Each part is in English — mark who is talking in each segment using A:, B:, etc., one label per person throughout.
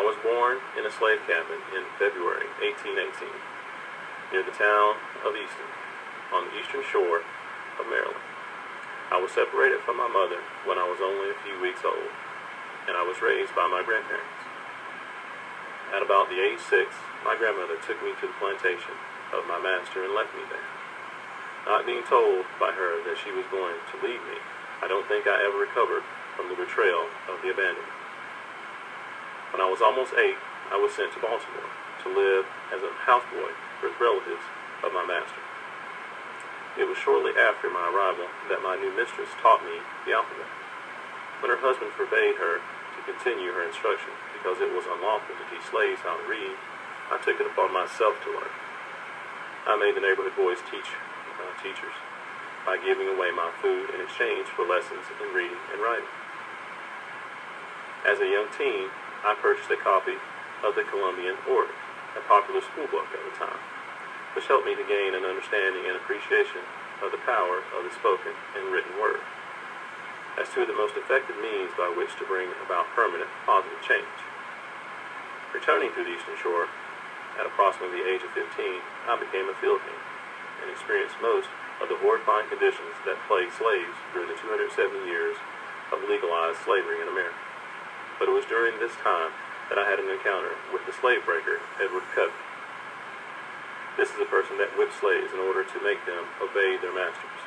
A: I was born in a slave cabin in February 1818, near the town of Easton, on the eastern shore of Maryland. I was separated from my mother when I was only a few weeks old, and I was raised by my grandparents. At about the age 6, my grandmother took me to the plantation of my master and left me there. Not being told by her that she was going to leave me, I don't think I ever recovered from the betrayal of the abandonment. When I was almost 8, I was sent to Baltimore to live as a houseboy with relatives of my master. It was shortly after my arrival that my new mistress taught me the alphabet. When her husband forbade her to continue her instruction because it was unlawful to teach slaves how to read, I took it upon myself to learn. I made the neighborhood boys teachers by giving away my food in exchange for lessons in reading and writing. As a young teen, I purchased a copy of the Columbian Orator, a popular school book at the time, which helped me to gain an understanding and appreciation of the power of the spoken and written word, as two of the most effective means by which to bring about permanent, positive change. Returning to the Eastern Shore, at approximately the age of 15, I became a field hand and experienced most of the horrifying conditions that plagued slaves during the 270 years of legalized slavery in America. But it was during this time that I had an encounter with the slave breaker, Edward Covey. This is a person that whipped slaves in order to make them obey their masters.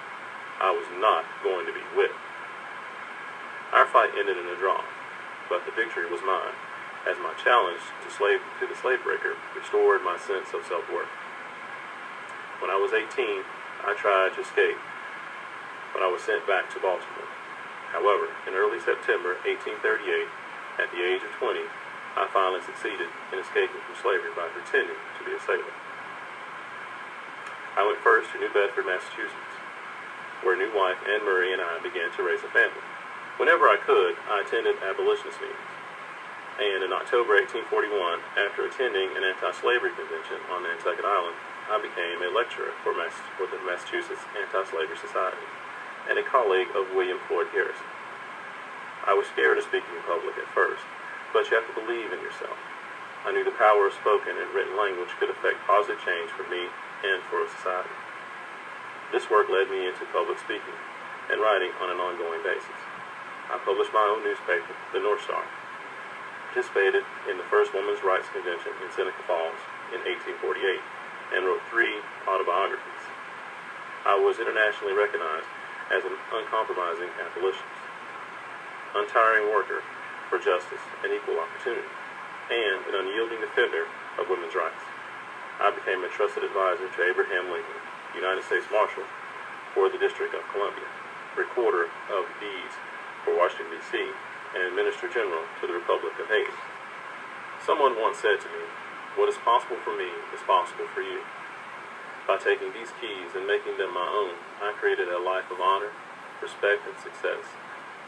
A: I was not going to be whipped. Our fight ended in a draw, but the victory was mine, as my challenge to the slave breaker restored my sense of self-worth. When I was 18, I tried to escape, but I was sent back to Baltimore. However, in early September 1838, at the age of 20, I finally succeeded in escaping from slavery by pretending to be a sailor. I went first to New Bedford, Massachusetts, where new wife Anne Murray and I began to raise a family. Whenever I could, I attended abolitionist meetings. And in October 1841, after attending an anti-slavery convention on Nantucket Island, I became a lecturer for the Massachusetts Anti-Slavery Society and a colleague of William Floyd Garrison. I was scared of speaking in public at first, but you have to believe in yourself. I knew the power of spoken and written language could affect positive change for me and for a society. This work led me into public speaking and writing on an ongoing basis. I published my own newspaper, the North Star, participated in the first Women's Rights Convention in Seneca Falls in 1848, and wrote 3 autobiographies. I was internationally recognized as an uncompromising abolitionist, untiring worker for justice and equal opportunity, and an unyielding defender of women's rights. I became a trusted advisor to Abraham Lincoln, United States Marshal for the District of Columbia, Recorder of Deeds for Washington, D.C., and Minister General to the Republic of Haiti. Someone once said to me, "What is possible for me is possible for you." By taking these keys and making them my own, I created a life of honor, respect, and success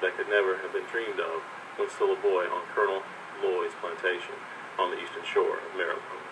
A: that could never have been dreamed of when still a boy on Colonel Lloyd's plantation on the eastern shore of Maryland.